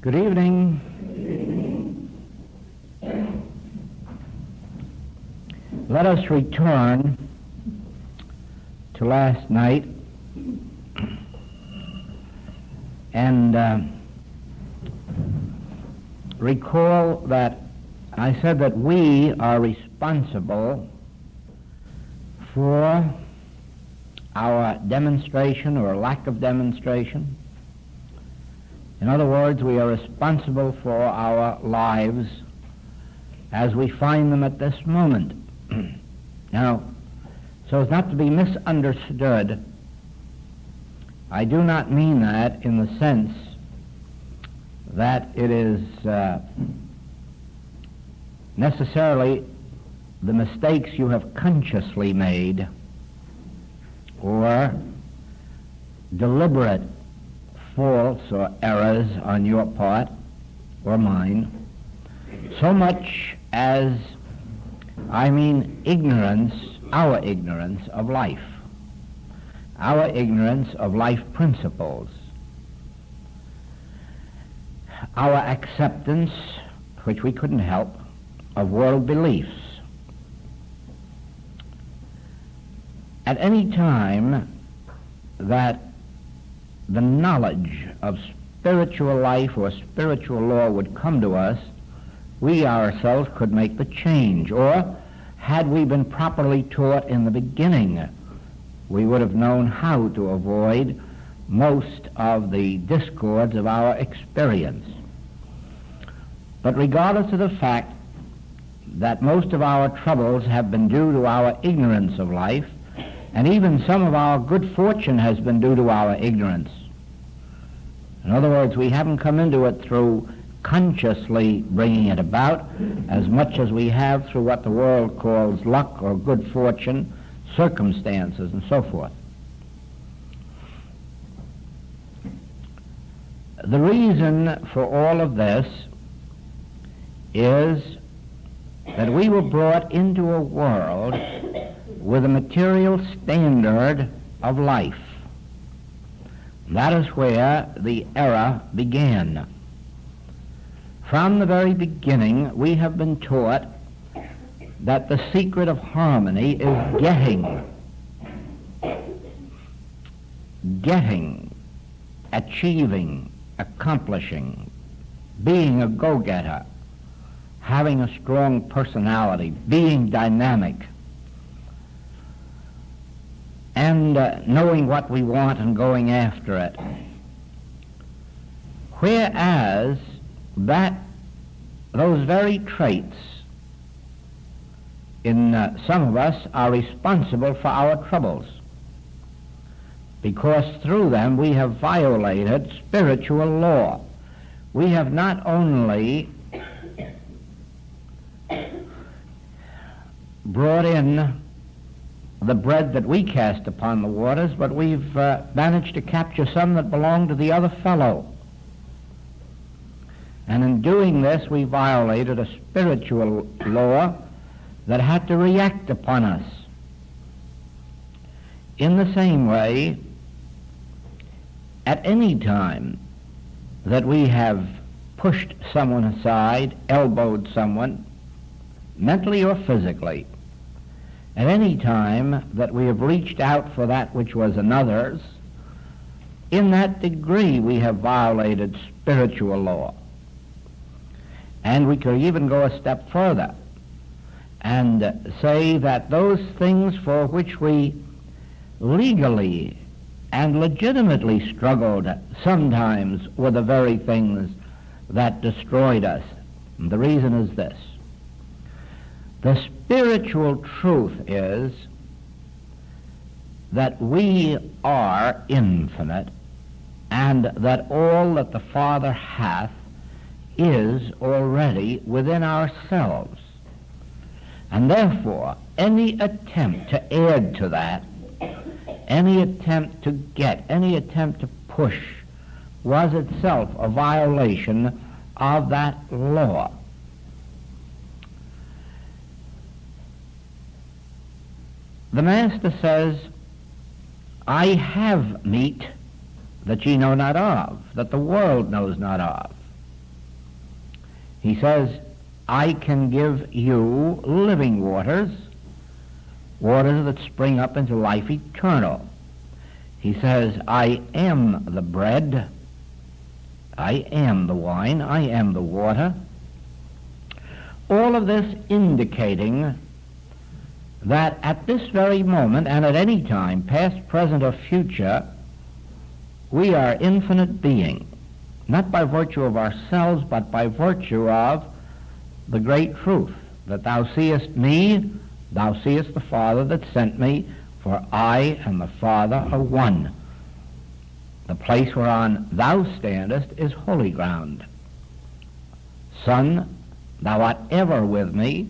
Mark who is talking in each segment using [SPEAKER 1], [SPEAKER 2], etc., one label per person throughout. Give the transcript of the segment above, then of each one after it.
[SPEAKER 1] Good evening. Let us return to last night and recall that I said that we are responsible for our demonstration or lack of demonstration. In other words, we are responsible for our lives as we find them at this moment. Now, so as not to be misunderstood, I do not mean that in the sense that it is necessarily the mistakes you have consciously made or deliberate faults or errors on your part or mine, so much as I mean ignorance, our ignorance of life, our ignorance of life principles, our acceptance, which we couldn't help, of world beliefs. At any time that the knowledge of spiritual life or spiritual law would come to us, we ourselves could make the change. Or, had we been properly taught in the beginning, we would have known how to avoid most of the discords of our experience. But regardless of the fact that most of our troubles have been due to our ignorance of life, and even some of our good fortune has been due to our ignorance. In other words, we haven't come into it through consciously bringing it about as much as we have through what the world calls luck or good fortune, circumstances, and so forth. The reason for all of this is that we were brought into a world with a material standard of life. That is where the error began. From the very beginning, we have been taught that the secret of harmony is getting, achieving, accomplishing, being a go-getter, having a strong personality, being dynamic, and knowing what we want and going after it. Whereas those very traits in some of us are responsible for our troubles, because through them we have violated spiritual law. We have not only brought in the bread that we cast upon the waters, but we've managed to capture some that belong to the other fellow. And in doing this, we violated a spiritual law that had to react upon us. In the same way, at any time that we have pushed someone aside, elbowed someone, mentally or physically, at any time that we have reached out for that which was another's, in that degree we have violated spiritual law. And we could even go a step further and say that those things for which we legally and legitimately struggled sometimes were the very things that destroyed us. And the reason is this. The spiritual truth is that we are infinite, and that all that the Father hath is already within ourselves. And therefore, any attempt to add to that, any attempt to get, any attempt to push, was itself a violation of that law. The Master says, I have meat that ye know not of, that the world knows not of. He says, I can give you living waters, waters that spring up into life eternal. He says, I am the bread, I am the wine, I am the water. All of this indicating that at this very moment and at any time, past, present, or future, we are infinite being, not by virtue of ourselves, but by virtue of the great truth, that thou seest me, thou seest the Father that sent me, for I and the Father are one. The place whereon thou standest is holy ground. Son, thou art ever with me,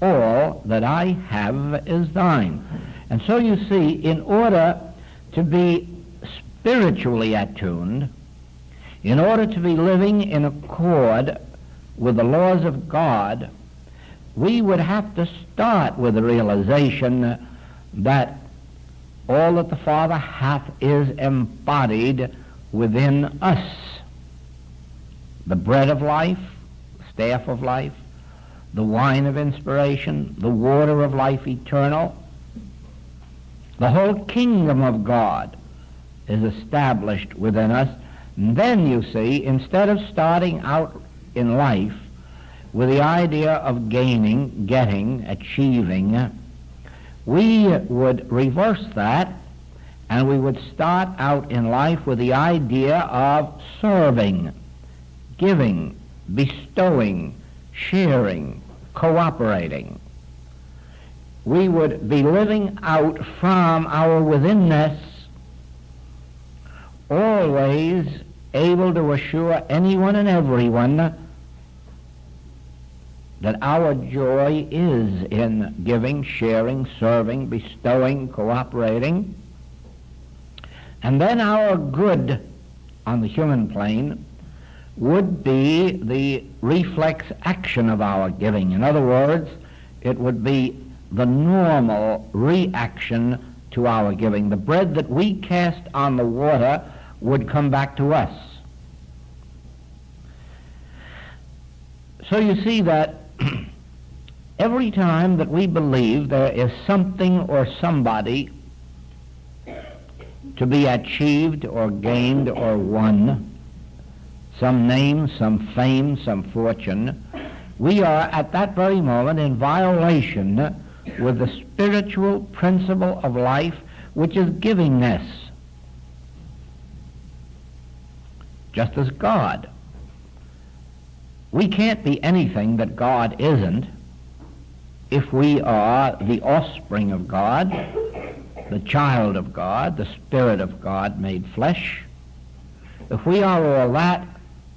[SPEAKER 1] all that I have is thine. And so you see, in order to be spiritually attuned, in order to be living in accord with the laws of God, we would have to start with the realization that all that the Father hath is embodied within us. The bread of life, staff of life, the wine of inspiration, the water of life eternal. The whole kingdom of God is established within us. And then you see, instead of starting out in life with the idea of gaining, getting, achieving, we would reverse that, and we would start out in life with the idea of serving, giving, bestowing, sharing, cooperating. We would be living out from our withinness, always able to assure anyone and everyone that our joy is in giving, sharing, serving, bestowing, cooperating. And then our good on the human plane would be the reflex action of our giving. In other words, it would be the normal reaction to our giving. The bread that we cast on the water would come back to us. So you see that every time that we believe there is something or somebody to be achieved or gained or won, some name, some fame, some fortune, we are at that very moment in violation with the spiritual principle of life, which is givingness. Just as God. We can't be anything that God isn't if we are the offspring of God, the child of God, the Spirit of God made flesh. If we are all that,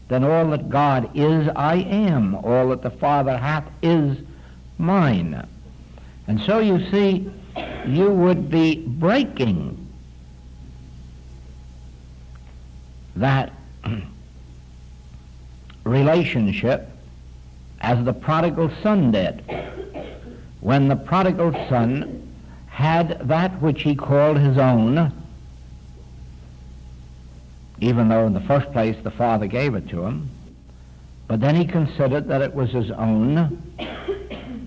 [SPEAKER 1] then all that God is, I am. All that the Father hath is mine. And so you see, you would be breaking that relationship as the prodigal son did. When the prodigal son had that which he called his own, even though in the first place the Father gave it to him, but then he considered that it was his own,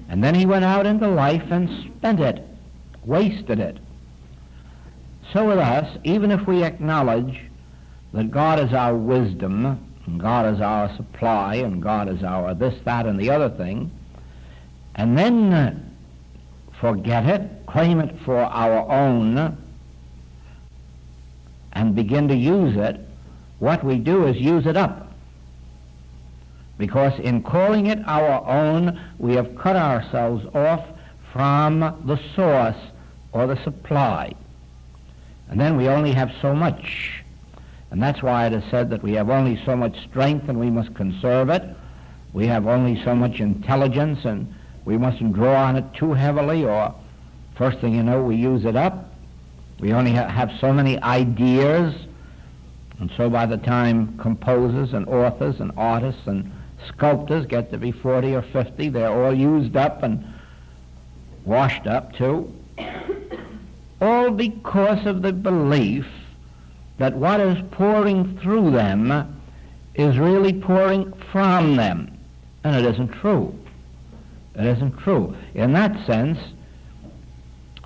[SPEAKER 1] and then he went out into life and spent it, wasted it. So with us, even if we acknowledge that God is our wisdom, and God is our supply, and God is our this, that, and the other thing, and then forget it, claim it for our own, and begin to use it, what we do is use it up. Because in calling it our own, we have cut ourselves off from the source or the supply. And then we only have so much. And that's why it is said that we have only so much strength and we must conserve it. We have only so much intelligence and we mustn't draw on it too heavily, or first thing you know, we use it up. We only have so many ideas, and so by the time composers and authors and artists and sculptors get to be 40 or 50, they're all used up and washed up too. All because of the belief that what is pouring through them is really pouring from them. And it isn't true. It isn't true. In that sense,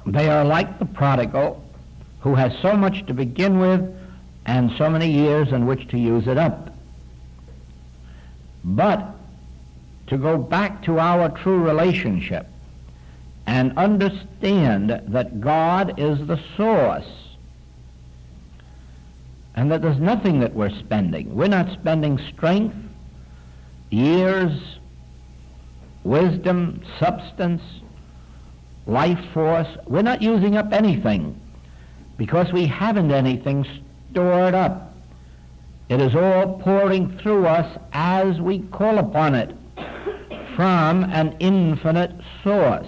[SPEAKER 1] they are like the prodigal who has so much to begin with and so many years in which to use it up. But to go back to our true relationship and understand that God is the source and that there's nothing that we're spending. We're not spending strength, years, wisdom, substance, life force. We're not using up anything because we haven't anything stored up. It is all pouring through us as we call upon it from an infinite source.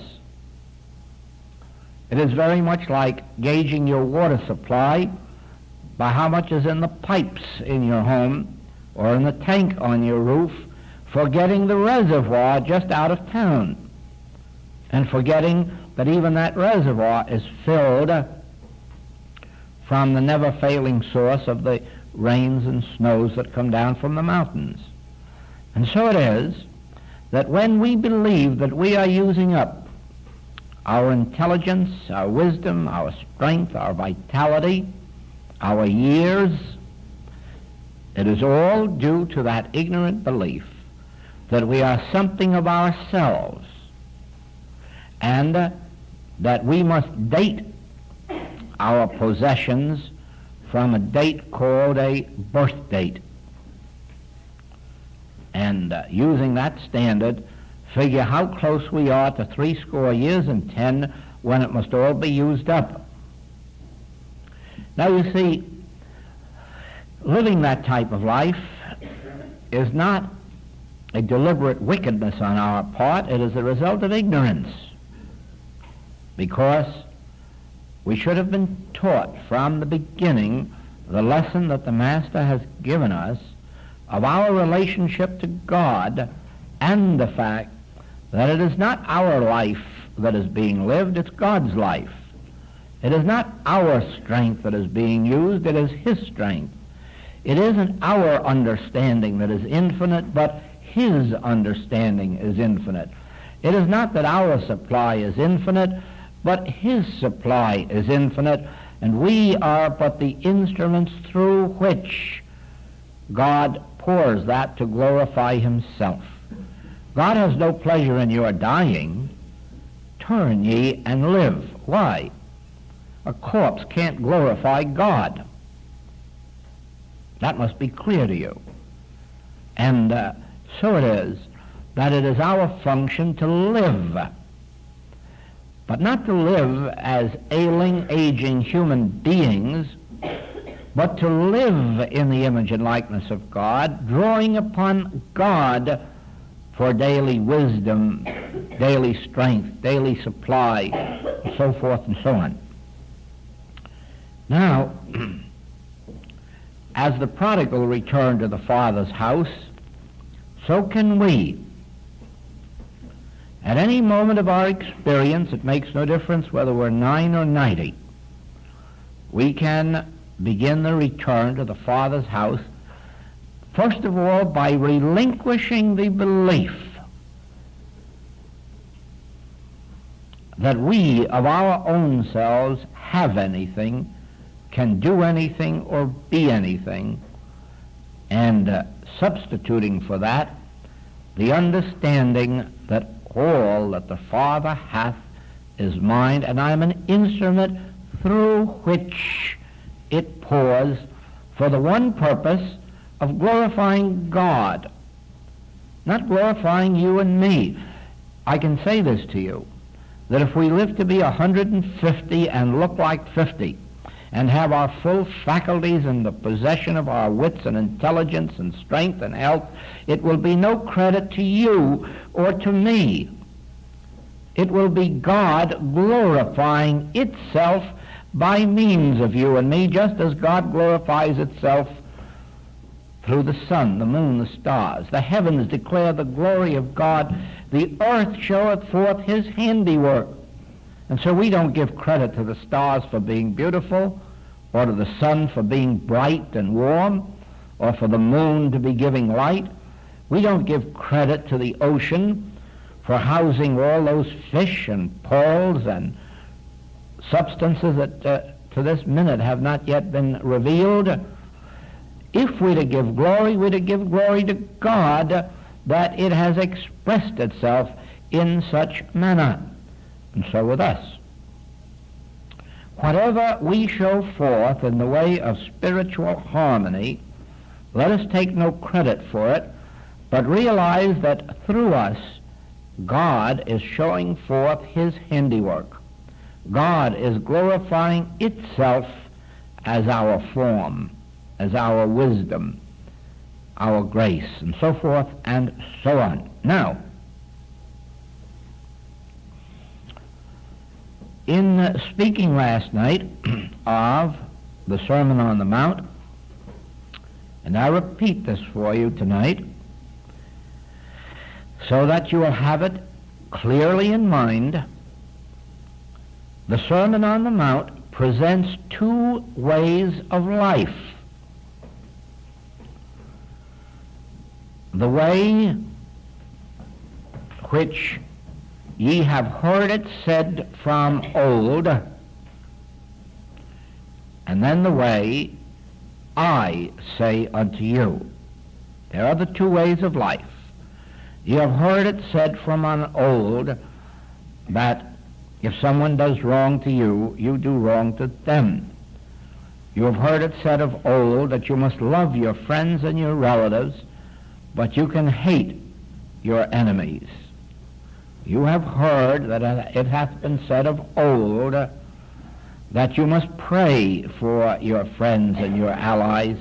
[SPEAKER 1] It is very much like gauging your water supply by how much is in the pipes in your home or in the tank on your roof, forgetting the reservoir just out of town and forgetting that even that reservoir is filled from the never-failing source of the rains and snows that come down from the mountains. And so it is that when we believe that we are using up our intelligence, our wisdom, our strength, our vitality, our years, it is all due to that ignorant belief that we are something of ourselves and that we must date our possessions from a date called a birth date. And using that standard, figure how close we are to 70 years and 10 when it must all be used up. Now you see, living that type of life is not a deliberate wickedness on our part. It is the result of ignorance, because we should have been taught from the beginning the lesson that the Master has given us of our relationship to God and the fact that it is not our life that is being lived, it's God's life. It is not our strength that is being used, it is His strength. It isn't our understanding that is infinite, but His understanding is infinite. It is not that our supply is infinite, but His supply is infinite, and we are but the instruments through which God pours that to glorify Himself. God has no pleasure in your dying. Turn ye and live. Why? A corpse can't glorify God. That must be clear to you. And so it is that it is our function to live, but not to live as ailing, aging human beings, but to live in the image and likeness of God, drawing upon God for daily wisdom, daily strength, daily supply, and so forth and so on. Now, as the prodigal returned to the Father's house, so can we. At any moment of our experience, it makes no difference whether we're 9 or 90, we can begin the return to the Father's house, first of all, by relinquishing the belief that we of our own selves have anything, can do anything, or be anything, and substituting for that the understanding that all that the Father hath is mine, and I am an instrument through which it pours for the one purpose of glorifying God, not glorifying you and me. I can say this to you, that if we live to be 150 and look like 50, and have our full faculties in the possession of our wits and intelligence and strength and health, it will be no credit to you or to me. It will be God glorifying itself by means of you and me, just as God glorifies itself through the sun, the moon, the stars. The heavens declare the glory of God. The earth showeth forth His handiwork. And so we don't give credit to the stars for being beautiful, or to the sun for being bright and warm, or for the moon to be giving light. We don't give credit to the ocean for housing all those fish and pearls and substances that to this minute have not yet been revealed. If we're to give glory, we're to give glory to God that it has expressed itself in such manner. And so with us. Whatever we show forth in the way of spiritual harmony, let us take no credit for it, but realize that through us, God is showing forth his handiwork. God is glorifying itself as our form, as our wisdom, our grace, and so forth and so on. Now, in speaking last night of the Sermon on the Mount, and I repeat this for you tonight, so that you will have it clearly in mind, the Sermon on the Mount presents two ways of life. The way which ye have heard it said from old, and then the way I say unto you. There are the two ways of life. You have heard it said from on old that if someone does wrong to you, you do wrong to them. You have heard it said of old that you must love your friends and your relatives, but you can hate your enemies. You have heard that it hath been said of old that you must pray for your friends and your allies,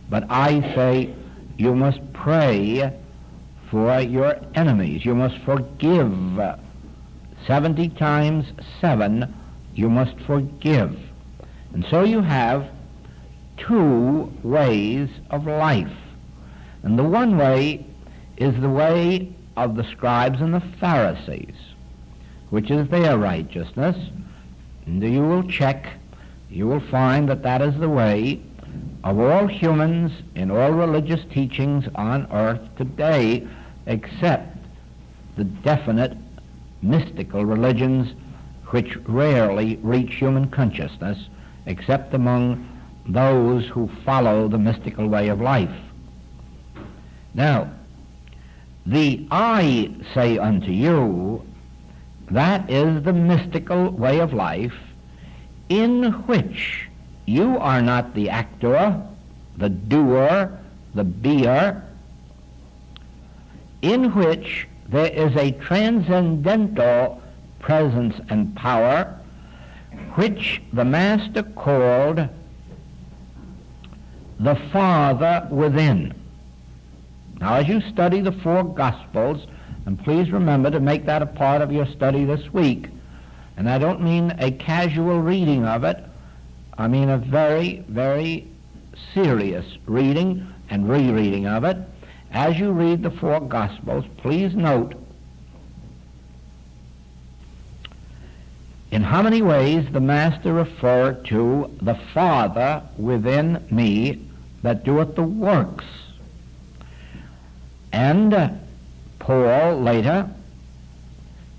[SPEAKER 1] but I say you must pray for your enemies. You must forgive. 70 times 7, you must forgive. And so you have two ways of life. And the one way is the way of the scribes and the Pharisees, which is their righteousness. And you will check, you will find that that is the way of all humans in all religious teachings on earth today, except the definite mystical religions which rarely reach human consciousness, except among those who follow the mystical way of life. Now, the I say unto you, that is the mystical way of life in which you are not the actor, the doer, the beer, in which there is a transcendental presence and power which the Master called the Father within. Now, as you study the four Gospels, and please remember to make that a part of your study this week, and I don't mean a casual reading of it, I mean a very, very serious reading and rereading of it. As you read the four Gospels, please note in how many ways the Master referred to the Father within me that doeth the works. And Paul later,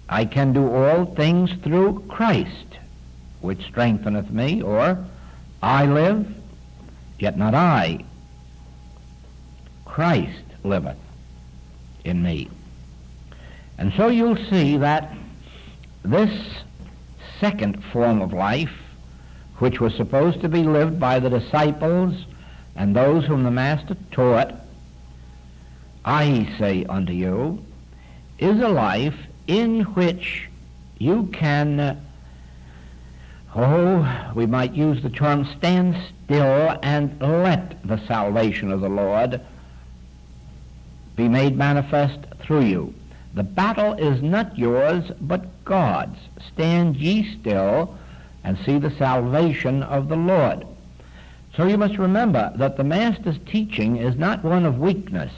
[SPEAKER 1] I can do all things through Christ, which strengtheneth me, or I live, yet not I. Christ liveth in me. And so you'll see that this second form of life, which was supposed to be lived by the disciples and those whom the Master taught, I say unto you, is a life in which you can, we might use the term, stand still and let the salvation of the Lord be made manifest through you. The battle is not yours, but God's. Stand ye still and see the salvation of the Lord. So you must remember that the Master's teaching is not one of weakness.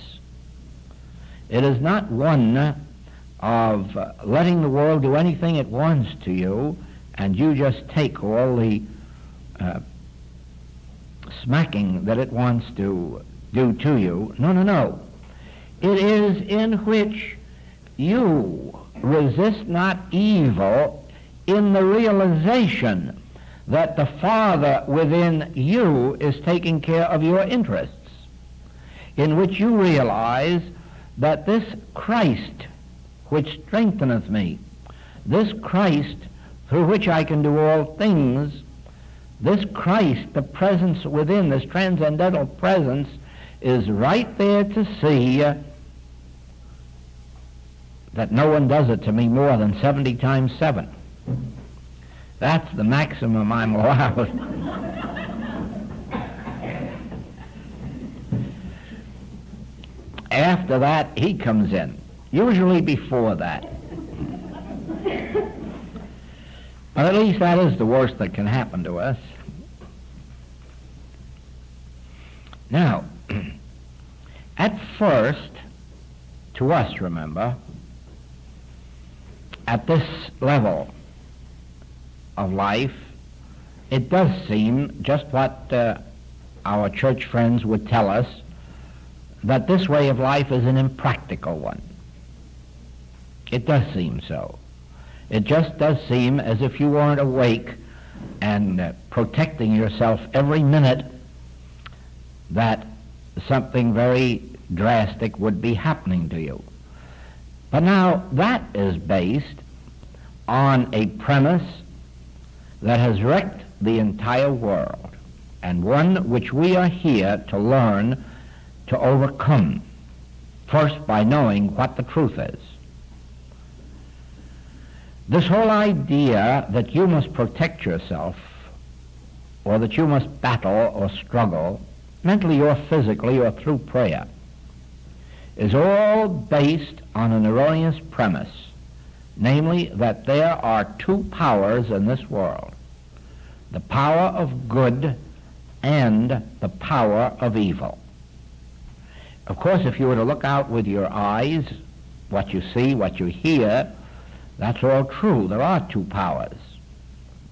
[SPEAKER 1] It is not one of letting the world do anything it wants to you, and you just take all the smacking that it wants to do to you. No, no, no. It is in which you resist not evil in the realization that the Father within you is taking care of your interests, in which you realize that this Christ which strengtheneth me, this Christ through which I can do all things, this Christ, the presence within, this transcendental presence, is right there to see that no one does it to me more than 70 times 7. That's the maximum I'm allowed. After that, he comes in, usually before that. But at least that is the worst that can happen to us. Now, at first, to us, remember, at this level of life, it does seem just what our church friends would tell us, that this way of life is an impractical one. It does seem so. It just does seem as if you weren't awake and protecting yourself every minute that something very drastic would be happening to you. But now that is based on a premise that has wrecked the entire world, and one which we are here to learn to overcome, first by knowing what the truth is. This whole idea that you must protect yourself, or that you must battle or struggle, mentally or physically or through prayer, is all based on an erroneous premise, namely that there are two powers in this world, the power of good and the power of evil. Of course, if you were to look out with your eyes, what you see, what you hear, that's all true. There are two powers.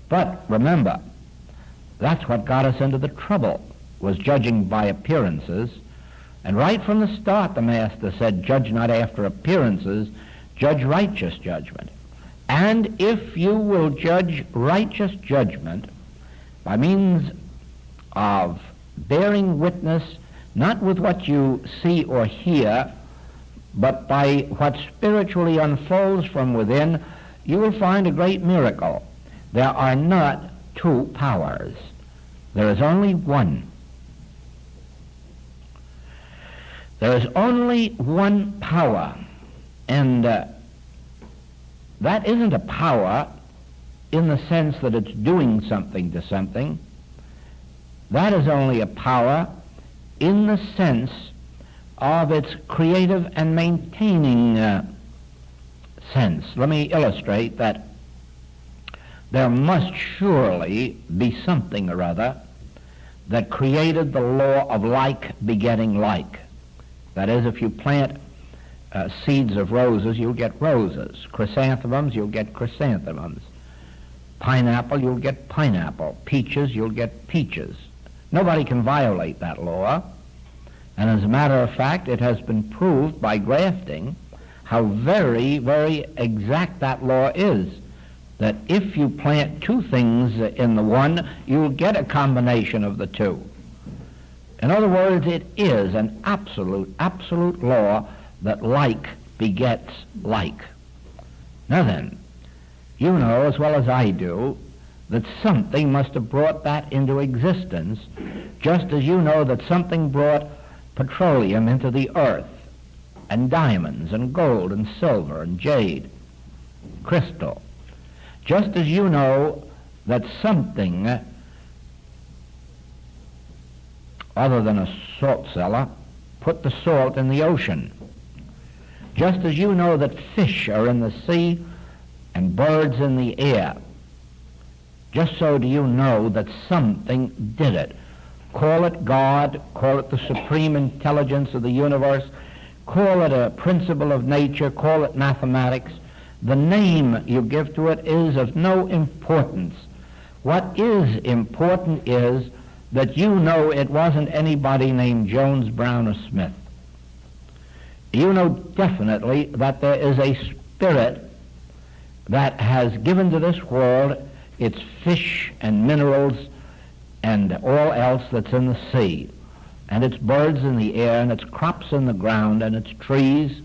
[SPEAKER 1] But remember, that's what got us into the trouble, was judging by appearances. And right from the start, the Master said, judge not after appearances, judge righteous judgment. And if you will judge righteous judgment by means of bearing witness not with what you see or hear, but by what spiritually unfolds from within, you will find a great miracle. There are not two powers. There is only one. There is only one power, and that isn't a power in the sense that it's doing something to something. That is only a power in the sense of its creative and maintaining sense. Let me illustrate that there must surely be something or other that created the law of like begetting like. That is, if you plant seeds of roses, you'll get roses. Chrysanthemums, you'll get chrysanthemums. Pineapple, you'll get pineapple. Peaches, you'll get peaches. Nobody can violate that law. And as a matter of fact, it has been proved by grafting how very, very exact that law is. That if you plant two things in the one, you'll get a combination of the two. In other words, it is an absolute law that like begets like. Now then, you know as well as I do that something must have brought that into existence, just as you know that something brought petroleum into the earth, and diamonds, and gold, and silver, and jade, crystal. Just as you know that something other than a salt cellar put the salt in the ocean. Just as you know that fish are in the sea and birds in the air, just so do you know that something did it. Call it God, call it the supreme intelligence of the universe, call it a principle of nature, call it mathematics. The name you give to it is of no importance. What is important is that you know it wasn't anybody named Jones, Brown, or Smith. you know definitely that there is a spirit that has given to this world its fish and minerals and all else that's in the sea, and its birds in the air, and its crops in the ground, and its trees,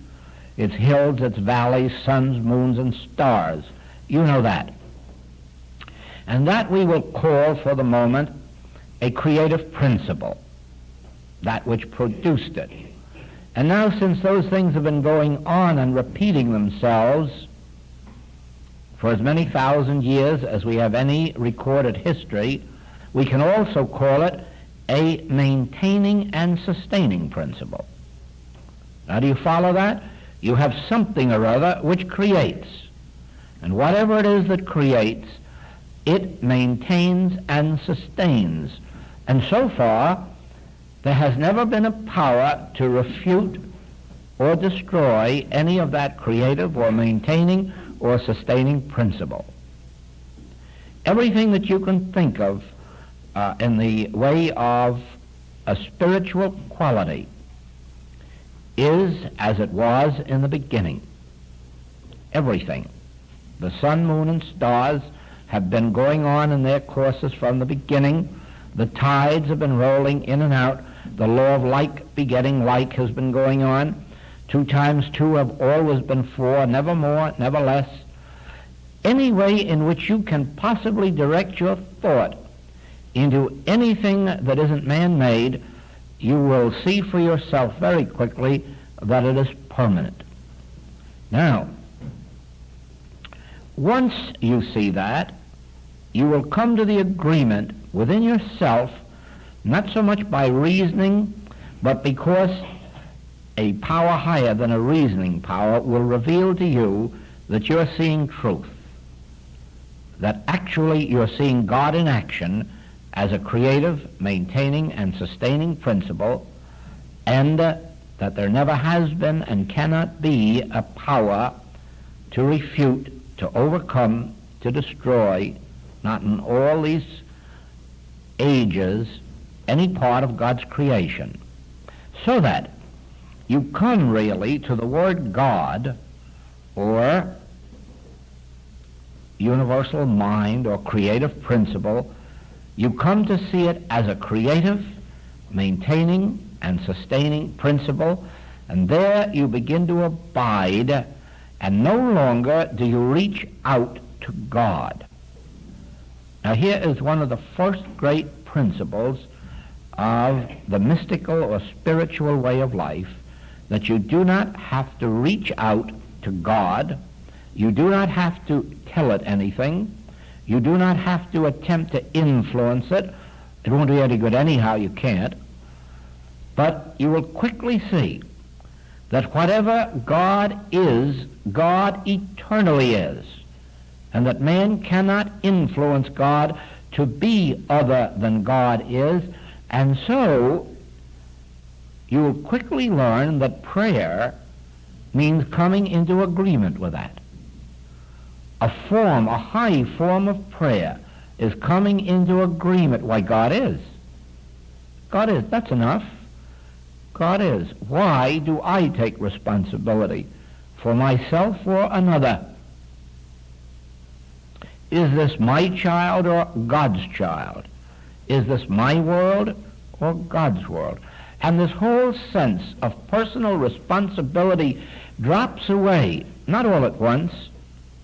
[SPEAKER 1] its hills, its valleys, suns, moons, and stars. You know that. And that we will call for the moment a creative principle, that which produced it. And now, since those things have been going on and repeating themselves for as many thousand years as we have any recorded history, we can also call it a maintaining and sustaining principle. Now, do you follow that? You have something or other which creates. And whatever it is that creates, it maintains and sustains. And so far, there has never been a power to refute or destroy any of that creative or maintaining or sustaining principle. Everything that you can think of in the way of a spiritual quality is as it was in the beginning. Everything. The sun, moon, and stars have been going on in their courses from the beginning. The tides have been rolling in and out. The law of like begetting like has been going on. 2 times 2 have always been 4, never more, never less. Any way in which you can possibly direct your thought into anything that isn't man-made, you will see for yourself very quickly that it is permanent. Now, once you see that, you will come to the agreement within yourself, not so much by reasoning, but because a power higher than a reasoning power will reveal to you that you're seeing truth, that actually you're seeing God in action as a creative, maintaining, and sustaining principle, and that there never has been and cannot be a power to refute, to overcome, to destroy, not in all these ages, any part of God's creation. So that you come really to the word God, or universal mind, or creative principle. You come to see it as a creative, maintaining, and sustaining principle, and there you begin to abide, and no longer do you reach out to God. Now, here is one of the first great principles of the mystical or spiritual way of life, that you do not have to reach out to God. You do not have to tell it anything. You do not have to attempt to influence it. It won't do any good anyhow, you can't. But you will quickly see that whatever God is, God eternally is, and that man cannot influence God to be other than God is. And so you will quickly learn that prayer means coming into agreement with that. A high form of prayer is coming into agreement. Why, God is. God is. That's enough. God is. Why do I take responsibility for myself or another? Is this my child or God's child? Is this my world or God's world? And this whole sense of personal responsibility drops away, not all at once,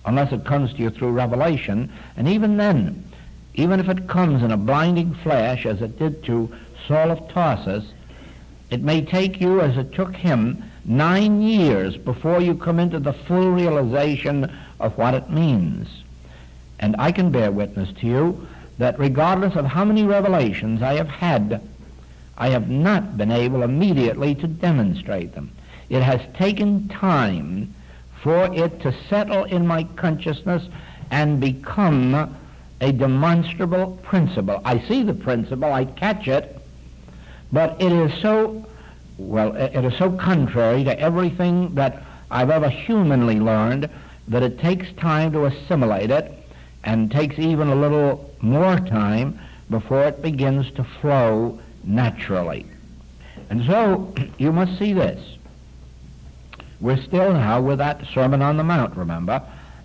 [SPEAKER 1] unless it comes to you through revelation, and even then, even if it comes in a blinding flash, as it did to Saul of Tarsus, it may take you, as it took him, 9 years before you come into the full realization of what it means. And I can bear witness to you that regardless of how many revelations I have had, I have not been able immediately to demonstrate them. It has taken time for it to settle in my consciousness and become a demonstrable principle. I see the principle, I catch it, but it is so contrary to everything that I've ever humanly learned that it takes time to assimilate it, and takes even a little more time before it begins to flow naturally. And so you must see this, We're still now with that Sermon on the Mount, remember,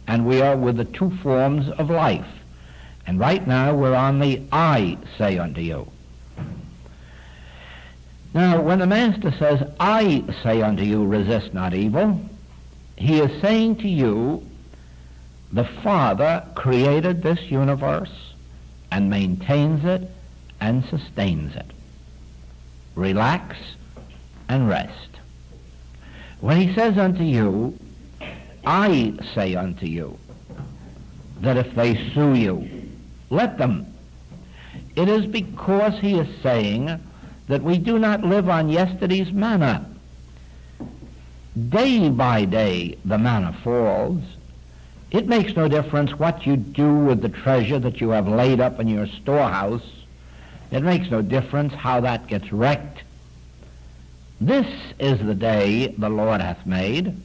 [SPEAKER 1] and we are with the two forms of life. And right now we're on the I say unto you. Now, when the Master says, I say unto you, resist not evil, he is saying to you, the Father created this universe and maintains it and sustains it. Relax and rest. When he says unto you, I say unto you, that if they sue you, let them. It is because he is saying that we do not live on yesterday's manna. Day by day the manna falls. It makes no difference what you do with the treasure that you have laid up in your storehouse. It makes no difference how that gets wrecked. This is the day the Lord hath made,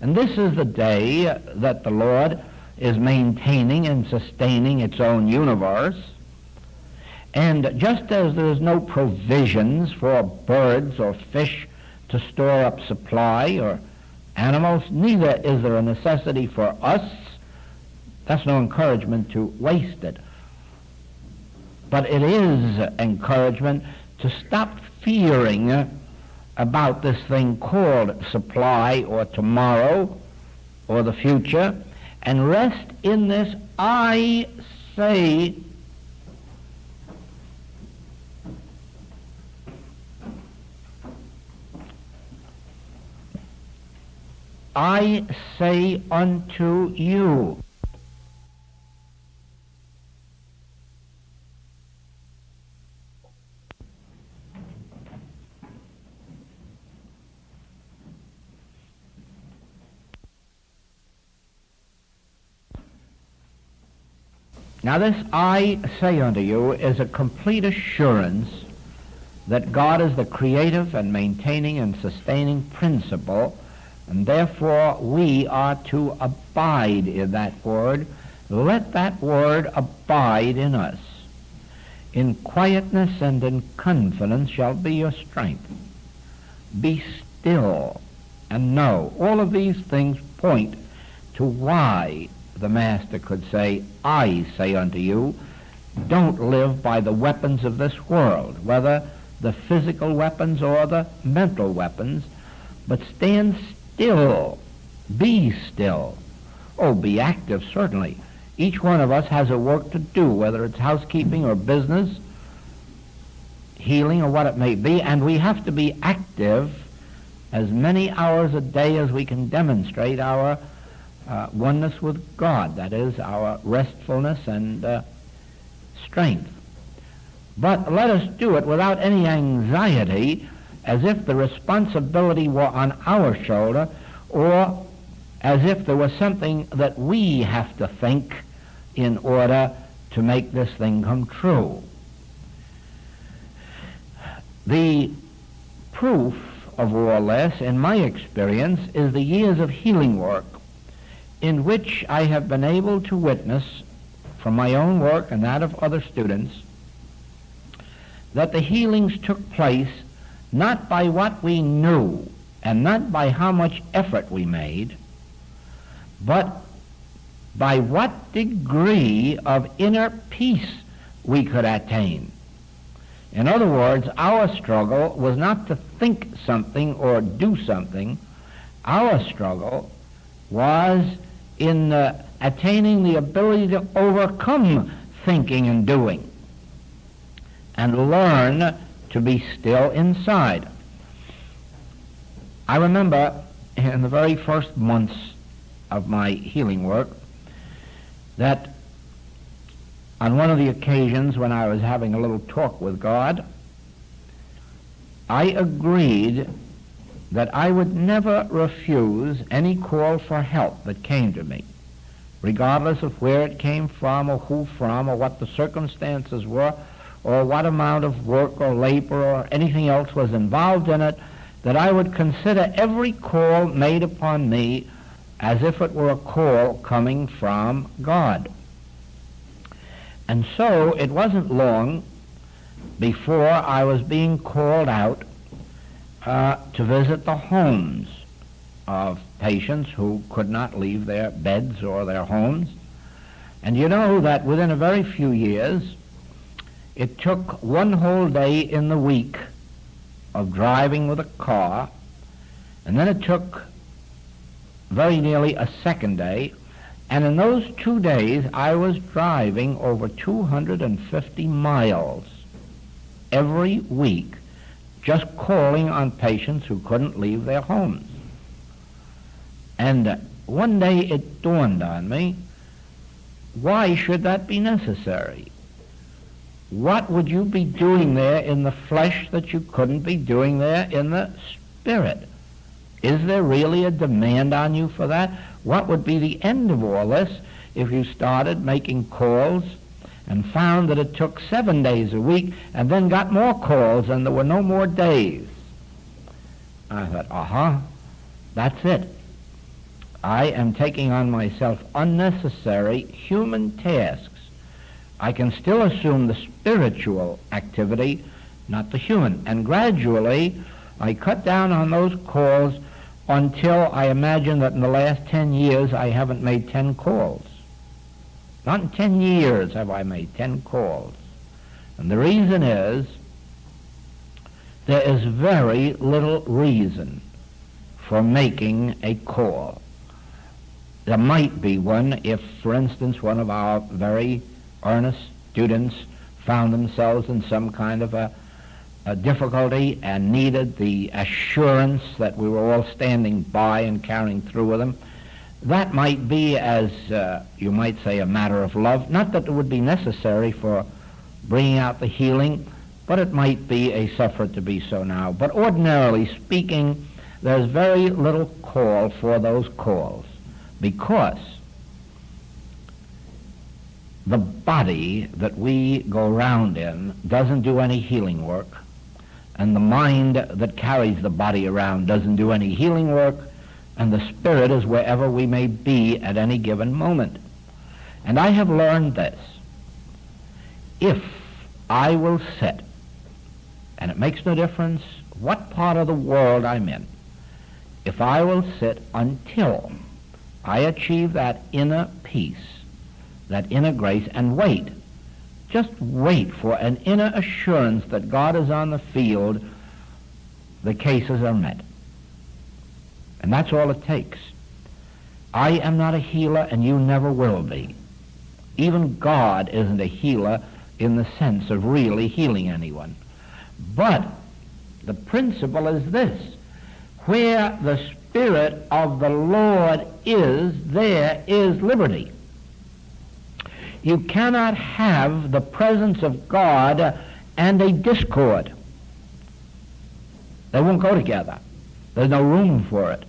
[SPEAKER 1] and this is the day that the Lord is maintaining and sustaining its own universe. And just as there is no provisions for birds or fish to store up supply or animals, neither is there a necessity for us. That's no encouragement to waste it. But it is encouragement to stop fearing about this thing called supply or tomorrow or the future, and rest in this I say. I say unto you. Now this I say unto you is a complete assurance that God is the creative and maintaining and sustaining principle, and therefore we are to abide in that word. Let that word abide in us. In quietness and in confidence shall be your strength. Be still and know. All of these things point to why the Master could say, I say unto you, don't live by the weapons of this world, whether the physical weapons or the mental weapons, but stand still. Be still. Oh, be active, certainly. Each one of us has a work to do, whether it's housekeeping or business, healing or what it may be, and we have to be active as many hours a day as we can demonstrate our oneness with God, that is, our restfulness and strength. But let us do it without any anxiety, as if the responsibility were on our shoulder, or as if there was something that we have to think in order to make this thing come true. The proof of all this, in my experience, is the years of healing work in which I have been able to witness from my own work and that of other students that the healings took place not by what we knew and not by how much effort we made, but by what degree of inner peace we could attain. In other words, our struggle was not to think something or do something. Our struggle was in attaining the ability to overcome thinking and doing and learn to be still inside. I remember in the very first months of my healing work that on one of the occasions when I was having a little talk with God, I agreed that I would never refuse any call for help that came to me, regardless of where it came from or who from or what the circumstances were or what amount of work or labor or anything else was involved in it, that I would consider every call made upon me as if it were a call coming from God. And so it wasn't long before I was being called out to visit the homes of patients who could not leave their beds or their homes. And you know that within a very few years, it took one whole day in the week of driving with a car, and then it took very nearly a second day, and in those 2 days I was driving over 250 miles every week, just calling on patients who couldn't leave their homes. And one day it dawned on me, why should that be necessary? What would you be doing there in the flesh that you couldn't be doing there in the spirit? Is there really a demand on you for that? What would be the end of all this if you started making calls and found that it took 7 days a week and then got more calls and there were no more days? I thought, that's it. I am taking on myself unnecessary human tasks. I can still assume the spiritual activity, not the human. And gradually, I cut down on those calls until I imagine that in the last 10 years I haven't made 10 calls. Not in 10 years have I made 10 calls. And the reason is, there is very little reason for making a call. There might be one if, for instance, one of our very earnest students found themselves in some kind of a difficulty and needed the assurance that we were all standing by and carrying through with them. That might be, as you might say, a matter of love. Not that it would be necessary for bringing out the healing, but it might be a suffered to be so now. But ordinarily speaking, there's very little call for those calls, because the body that we go around in doesn't do any healing work, and the mind that carries the body around doesn't do any healing work, and the spirit is wherever we may be at any given moment. And I have learned this. If I will sit, and it makes no difference what part of the world I'm in, if I will sit until I achieve that inner peace, that inner grace, and wait, just wait for an inner assurance that God is on the field, the cases are met. And that's all it takes. I am not a healer, and you never will be. Even God isn't a healer in the sense of really healing anyone. But the principle is this: where the Spirit of the Lord is, there is liberty. You cannot have the presence of God and a discord. They won't go together. There's no room for it.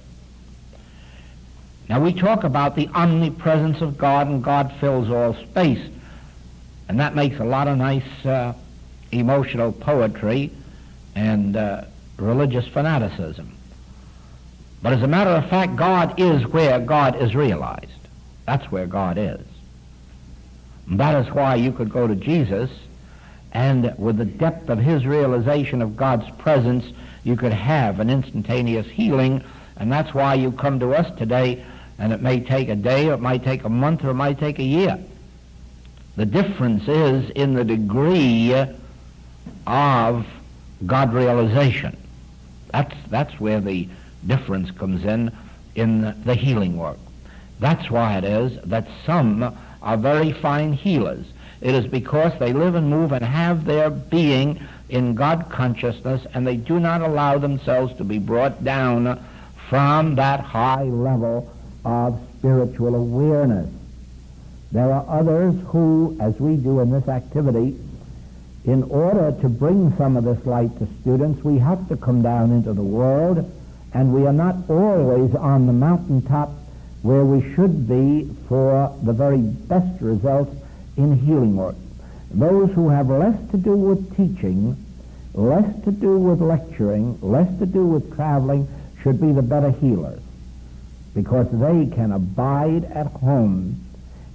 [SPEAKER 1] Now, we talk about the omnipresence of God, and God fills all space, and that makes a lot of nice emotional poetry and religious fanaticism. But as a matter of fact, God is where God is realized. That's where God is. And that is why you could go to Jesus, and with the depth of his realization of God's presence, you could have an instantaneous healing. And that's why you come to us today, and it may take a day, or it might take a month, or it might take a year. The difference is in the degree of God realization. That's where the difference comes in the healing work. That's why it is that some are very fine healers. It is because they live and move and have their being in God consciousness, and they do not allow themselves to be brought down from that high level of spiritual awareness. There are others who, as we do in this activity, in order to bring some of this light to students, we have to come down into the world, and we are not always on the mountaintop where we should be for the very best results in healing work. Those who have less to do with teaching, less to do with lecturing, less to do with traveling, should be the better healers, because they can abide at home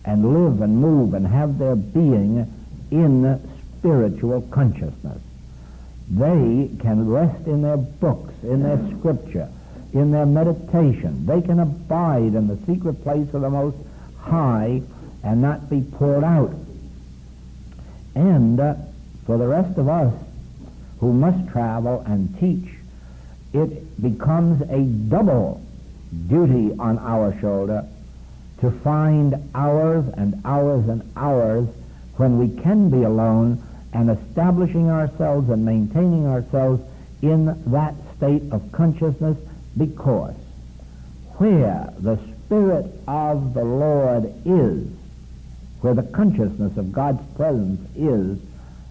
[SPEAKER 1] and live and move and have their being in spiritual consciousness. They can rest in their books, in their scripture, in their meditation. They can abide in the secret place of the Most High and not be poured out. And for the rest of us who must travel and teach, it becomes a double duty on our shoulder to find hours and hours and hours when we can be alone and establishing ourselves and maintaining ourselves in that state of consciousness, because where the Spirit of the Lord is, where the consciousness of God's presence is,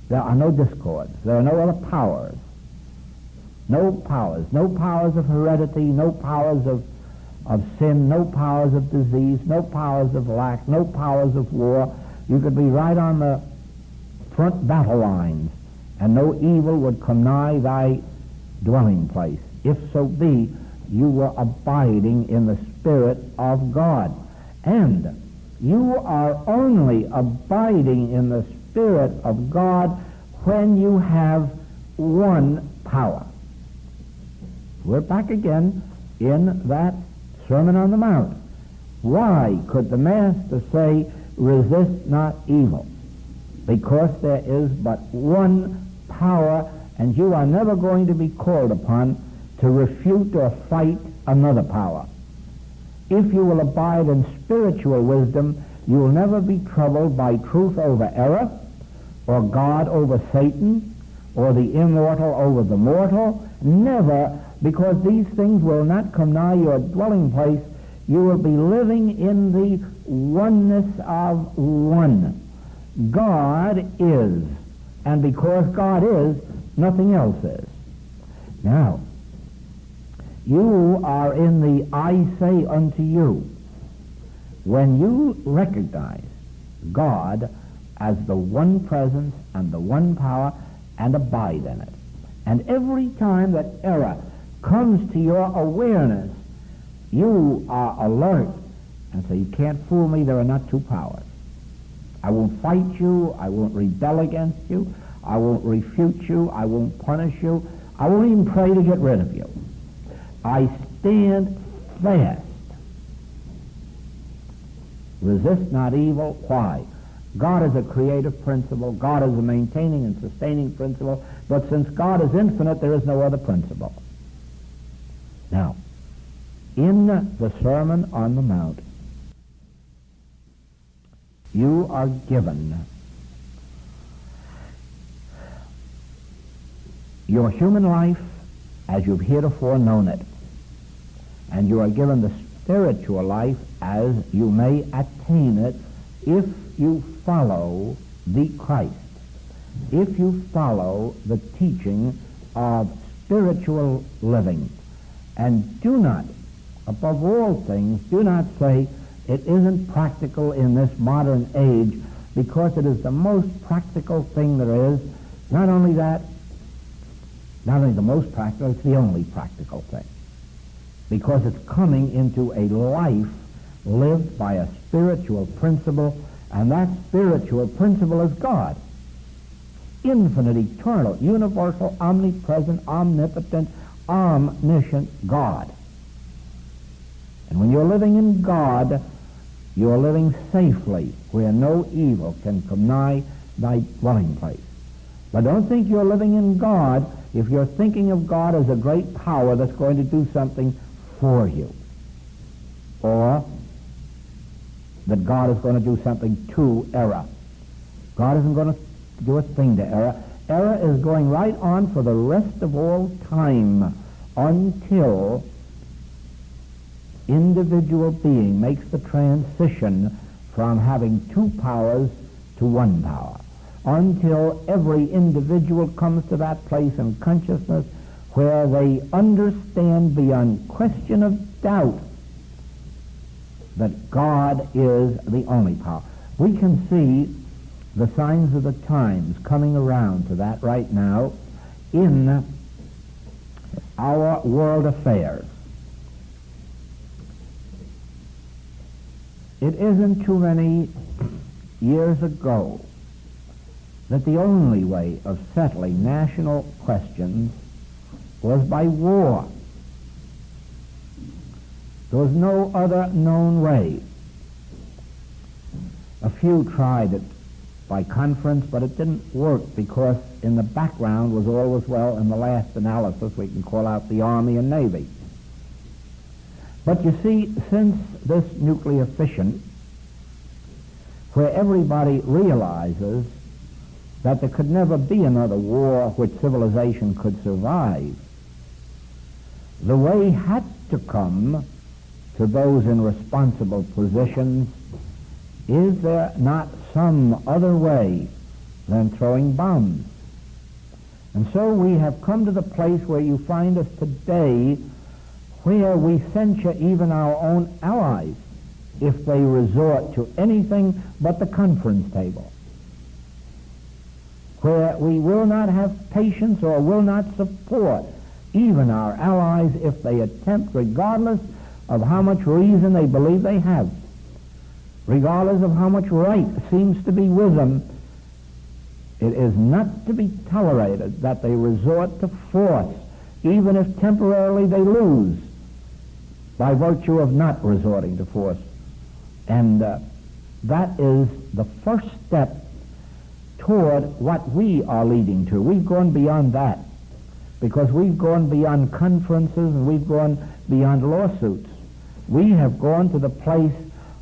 [SPEAKER 1] there are no discords. There are no other powers. No powers of heredity, no powers of sin, no powers of disease, no powers of lack, no powers of war. You could be right on the front battle lines, and no evil would come nigh thy dwelling place, if so be you were abiding in the Spirit of God. And you are only abiding in the Spirit of God when you have one power. We're back again in that Sermon on the Mount. Why could the Master say, resist not evil? Because there is but one power, and you are never going to be called upon to refute or fight another power. If you will abide in spiritual wisdom, you will never be troubled by truth over error, or God over Satan, or the immortal over the mortal. Never, because these things will not come nigh your dwelling place. You will be living in the oneness of one. God is, and because God is, nothing else is. Now, you are in the I say unto you. When you recognize God as the one presence and the one power and abide in it, and every time that error comes to your awareness, you are alert and say, you can't fool me, there are not two powers. I won't fight you, I won't rebel against you, I won't refute you, I won't punish you, I won't even pray to get rid of you. I stand fast. Resist not evil. Why? God is a creative principle. God is a maintaining and sustaining principle. But since God is infinite, there is no other principle. Now, in the Sermon on the Mount, you are given your human life as you've heretofore known it, and you are given the spiritual life as you may attain it if you follow the Christ, if you follow the teaching of spiritual living. And do not, above all things, do not say it isn't practical in this modern age, because it is the most practical thing there is. Not only that, not only the most practical, it's the only practical thing, because it's coming into a life lived by a spiritual principle, and that spiritual principle is God. Infinite, eternal, universal, omnipresent, omnipotent, omniscient God. And when you're living in God, you're living safely where no evil can come nigh thy dwelling place. But don't think you're living in God if you're thinking of God as a great power that's going to do something for you, or that God is going to do something to error. God isn't going to do a thing to error. Error is going right on for the rest of all time until individual being makes the transition from having two powers to one power, until every individual comes to that place in consciousness where they understand beyond question of doubt that God is the only power. We can see the signs of the times coming around to that right now in our world affairs. It isn't too many years ago that the only way of settling national questions was by war. There was no other known way. A few tried it by conference, but it didn't work because in the background was always, well, in the last analysis, we can call out the Army and Navy. But you see, since this nuclear fission, where everybody realizes that there could never be another war which civilization could survive, the way had to come to those in responsible positions. Is there not some other way than throwing bombs? And so we have come to the place where you find us today, where we censure even our own allies if they resort to anything but the conference table, where we will not have patience or will not support even our allies if they attempt, regardless of how much reason they believe they have, regardless of how much right seems to be with them. It is not to be tolerated that they resort to force, even if temporarily they lose, by virtue of not resorting to force. And that is the first step toward what we are leading to. We've gone beyond that, because we've gone beyond conferences and we've gone beyond lawsuits. We have gone to the place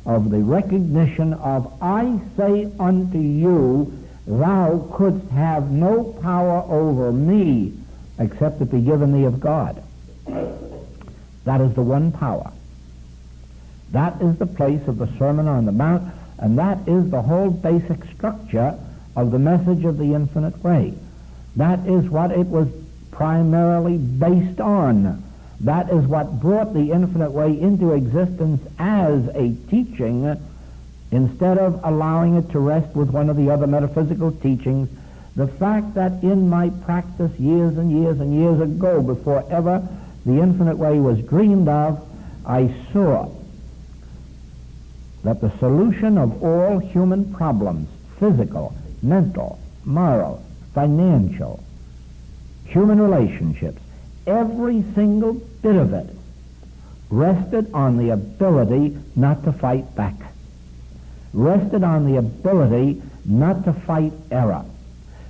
[SPEAKER 1] of the recognition of, I say unto you, thou couldst have no power over me except it be given thee of God. That is the one power. That is the place of the Sermon on the Mount, and that is the whole basic structure of the message of the infinite way. That is what it was primarily based on. That is what brought the infinite way into existence as a teaching, instead of allowing it to rest with one of the other metaphysical teachings. The fact that in my practice years and years and years ago, before ever the infinite way was dreamed of, I saw that the solution of all human problems, physical, mental, moral, financial, human relationships, every single bit of it rested on the ability not to fight back, rested on the ability not to fight error,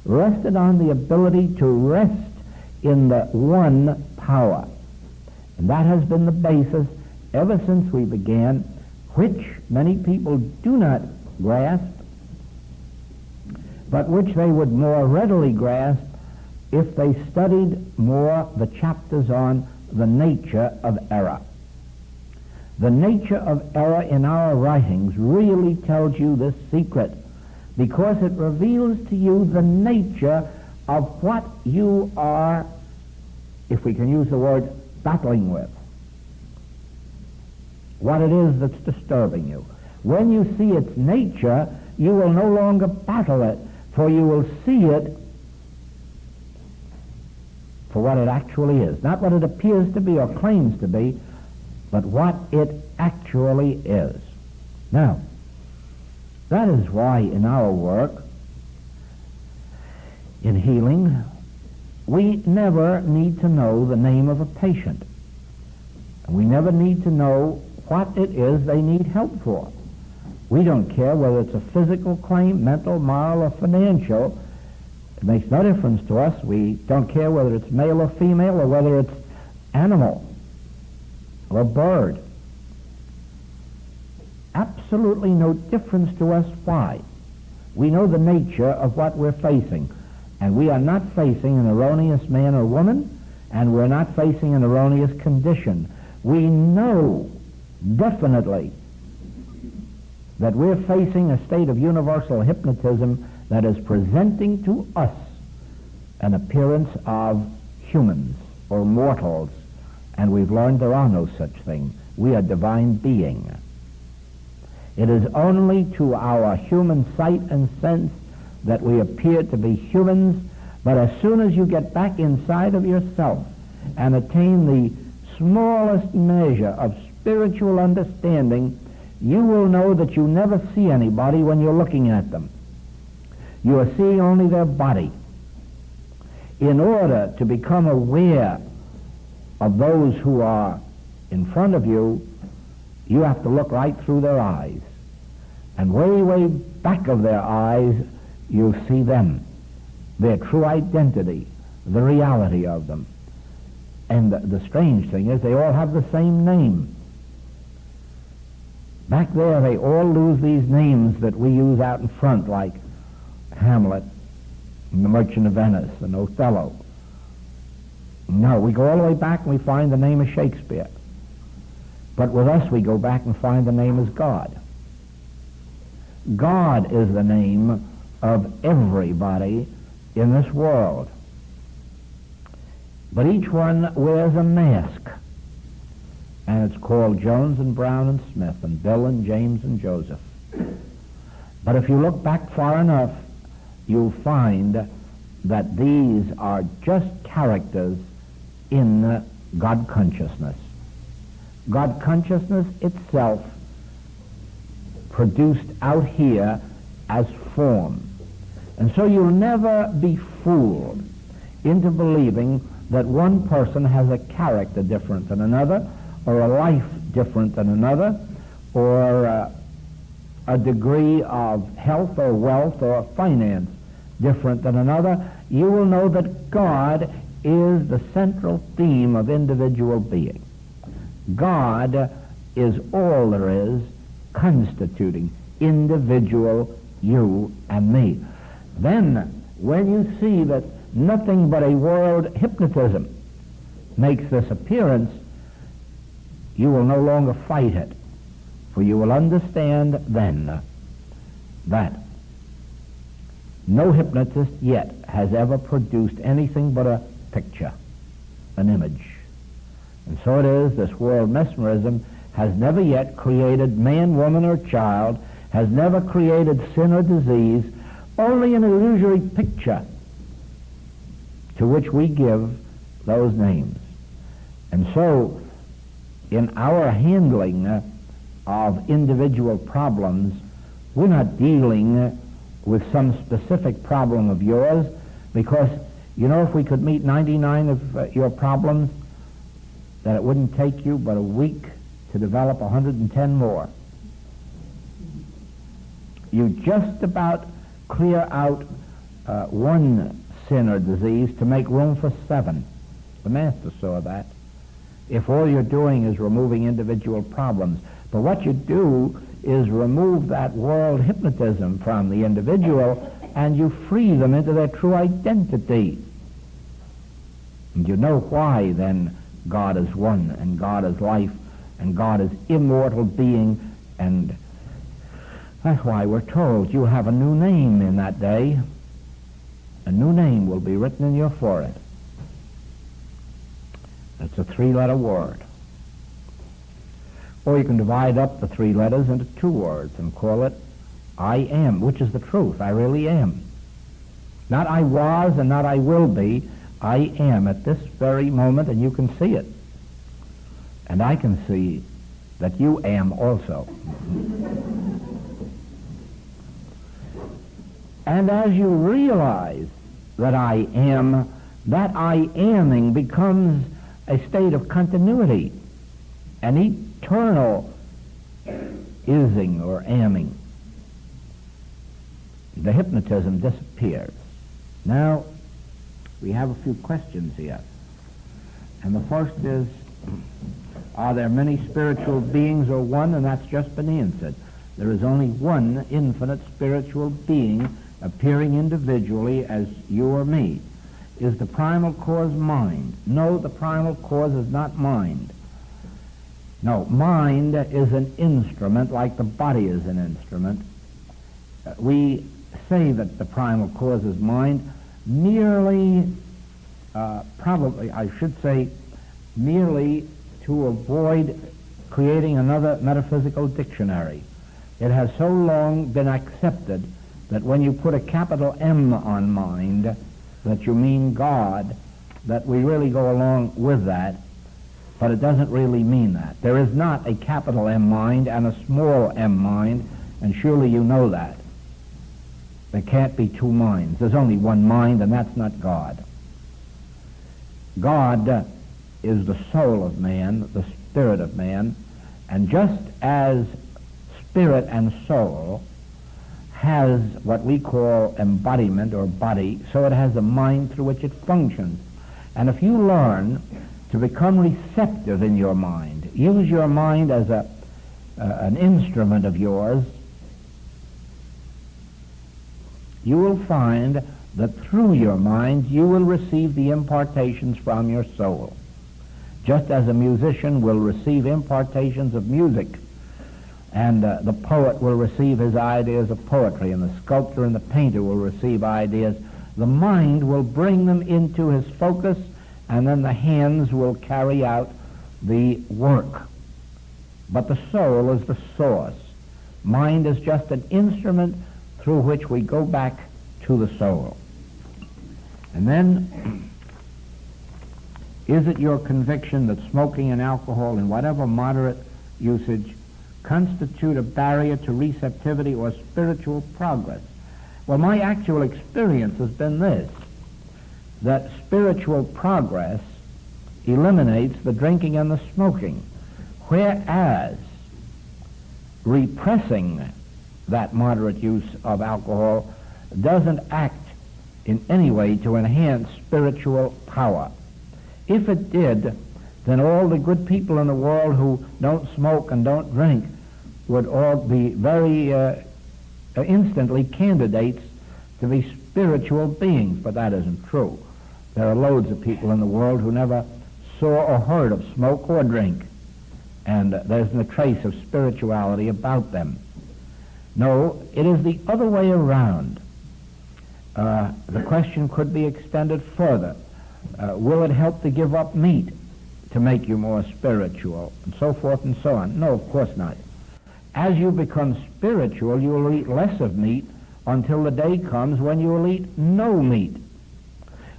[SPEAKER 1] rested on the ability to rest in the one power. And that has been the basis ever since we began, which many people do not grasp, but which they would more readily grasp if they studied more the chapters on the nature of error. The nature of error in our writings really tells you this secret, because it reveals to you the nature of what you are, if we can use the word, battling with. What it is that's disturbing you. When you see its nature, you will no longer battle it, for you will see it for what it actually is. Not what it appears to be or claims to be, but what it actually is. Now, that is why in our work, in healing, we never need to know the name of a patient. We never need to know what it is they need help for. We don't care whether it's a physical claim, mental, moral, or financial. It makes no difference to us. We don't care whether it's male or female, or whether it's animal or bird. Absolutely no difference to us. Why? We know the nature of what we're facing. And we are not facing an erroneous man or woman, and we're not facing an erroneous condition. We know definitely that we're facing a state of universal hypnotism that is presenting to us an appearance of humans or mortals, and we've learned there are no such thing. We are divine being. It is only to our human sight and sense that we appear to be humans, but as soon as you get back inside of yourself and attain the smallest measure of spiritual understanding, you will know that you never see anybody when you're looking at them. You are seeing only their body. In order to become aware of those who are in front of you, you have to look right through their eyes. And way, way back of their eyes, you'll see them, their true identity, the reality of them. And the strange thing is they all have the same name. Back there, they all lose these names that we use out in front, like Hamlet, and The Merchant of Venice, and Othello. No, we go all the way back and we find the name of Shakespeare. But with us, we go back and find the name is God. God is the name of everybody in this world. But each one wears a mask. And it's called Jones and Brown and Smith and Bill and James and Joseph. But if you look back far enough, you'll find that these are just characters in God consciousness. God consciousness itself produced out here as form. And so you'll never be fooled into believing that one person has a character different than another, or a life different than another, or a degree of health or wealth or finance different than another. You will know that God is the central theme of individual being. God is all there is constituting individual you and me. Then, when you see that nothing but a world hypnotism makes this appearance, you will no longer fight it, for you will understand then that no hypnotist yet has ever produced anything but a picture, an image. And so it is, this world mesmerism has never yet created man, woman, or child, has never created sin or disease, only an illusory picture to which we give those names. And so, in our handling of individual problems, we're not dealing with some specific problem of yours, because, you know, if we could meet 99 of your problems, that it wouldn't take you but a week to develop 110 more. You just about clear out one sin or disease to make room for 7. The Master saw that. If all you're doing is removing individual problems. But what you do is remove that world hypnotism from the individual, and you free them into their true identity. And you know why then God is one, and God is life, and God is immortal being, and that's why we're told you have a new name in that day. A new name will be written in your forehead. It's a 3-letter word. Or you can divide up the 3 letters into 2 words and call it I am, which is the truth. I really am. Not I was and not I will be. I am at this very moment, and you can see it. And I can see that you am also. And as you realize that I am, that I aming becomes a state of continuity, an eternal ising or aming. The hypnotism disappears. Now, we have a few questions here. And the first is, are there many spiritual beings or one? And that's just been answered. There is only one infinite spiritual being appearing individually as you or me. Is the primal cause mind? No, the primal cause is not mind. No, mind is an instrument like the body is an instrument. We say that the primal cause is mind merely, probably, I should say, merely to avoid creating another metaphysical dictionary. It has so long been accepted that when you put a capital M on mind, that you mean God, that we really go along with that, but it doesn't really mean that. There is not a capital M mind and a small m mind, and surely you know that. There can't be 2 minds. There's only one mind, and that's not God. God is the soul of man, the spirit of man. And just as spirit and soul has what we call embodiment or body, so it has a mind through which it functions. And if you learn to become receptive in your mind, use your mind as an instrument of yours, you will find that through your mind you will receive the impartations from your soul. Just as a musician will receive impartations of music, and the poet will receive his ideas of poetry, and the sculptor and the painter will receive ideas, the mind will bring them into his focus, and then the hands will carry out the work. But the soul is the source. Mind is just an instrument through which we go back to the soul. And then, is it your conviction that smoking and alcohol in whatever moderate usage constitute a barrier to receptivity or spiritual progress? Well, my actual experience has been this, that spiritual progress eliminates the drinking and the smoking, whereas repressing that moderate use of alcohol doesn't act in any way to enhance spiritual power. If it did, then all the good people in the world who don't smoke and don't drink would all be very instantly candidates to be spiritual beings, but that isn't true. There are loads of people in the world who never saw or heard of smoke or drink, and there's no trace of spirituality about them. No, it is the other way around. The question could be extended further. Will it help to give up meat to make you more spiritual, and so forth and so on? No, of course not. As you become spiritual, you will eat less of meat until the day comes when you will eat no meat.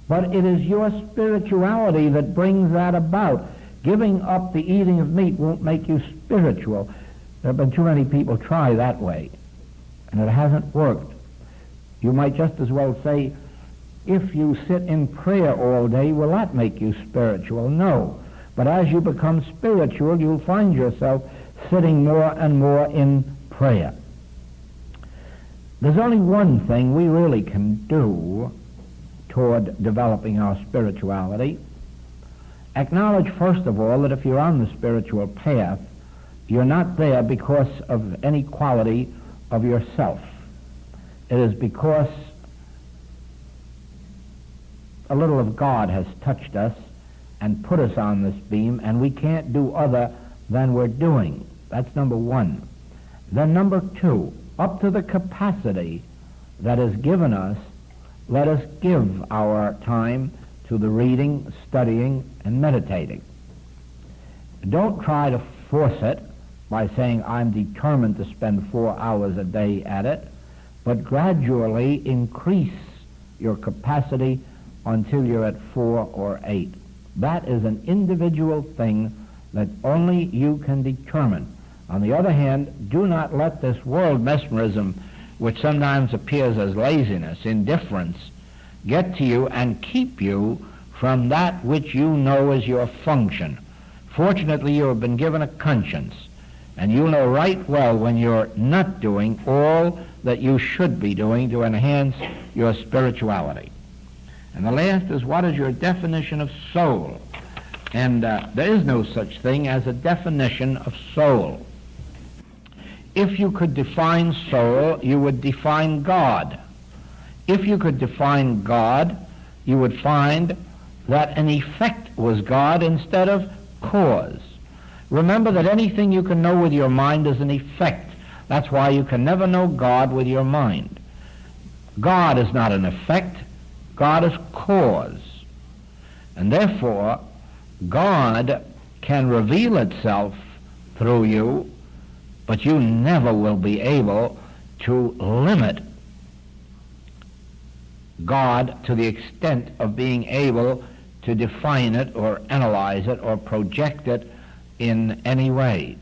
[SPEAKER 1] But it is your spirituality that brings that about. Giving up the eating of meat won't make you spiritual. There have been too many people try that way, and it hasn't worked. You might just as well say, if you sit in prayer all day, will that make you spiritual? No. But as you become spiritual, you'll find yourself sitting more and more in prayer. There's only one thing we really can do toward developing our spirituality. Acknowledge, first of all, that if you're on the spiritual path, you're not there because of any quality of yourself. It is because a little of God has touched us and put us on this beam, and we can't do other than we're doing. That's number one. Then number two, up to the capacity that is given us, let us give our time to the reading, studying, and meditating. Don't try to force it by saying, I'm determined to spend 4 hours a day at it, but gradually increase your capacity until you're at 4 or 8. That is an individual thing that only you can determine. On the other hand, do not let this world mesmerism, which sometimes appears as laziness, indifference, get to you and keep you from that which you know is your function. Fortunately, you have been given a conscience, and you know right well when you're not doing all that you should be doing to enhance your spirituality. And the last is, what is your definition of soul? And there is no such thing as a definition of soul. If you could define soul, you would define God. If you could define God, you would find that an effect was God instead of cause. Remember that anything you can know with your mind is an effect. That's why you can never know God with your mind. God is not an effect. God is cause. And therefore, God can reveal itself through you, but you never will be able to limit God to the extent of being able to define it or analyze it or project it in any way.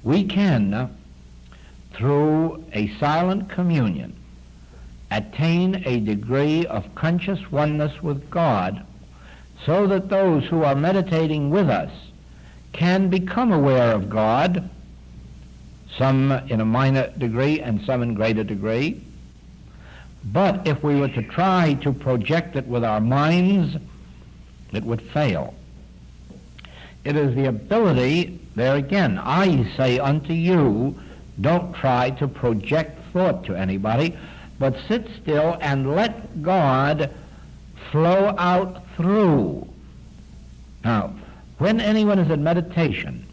[SPEAKER 1] We can, through a silent communion, attain a degree of conscious oneness with God so that those who are meditating with us can become aware of God, some in a minor degree and some in greater degree. But if we were to try to project it with our minds, it would fail. It is the ability, there again, I say unto you, don't try to project thought to anybody, but sit still and let God flow out through. Now, when anyone is in meditation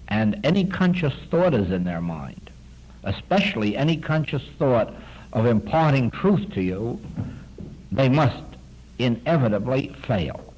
[SPEAKER 1] and any conscious thought is in their mind, especially any conscious thought of imparting truth to you, they must inevitably fail.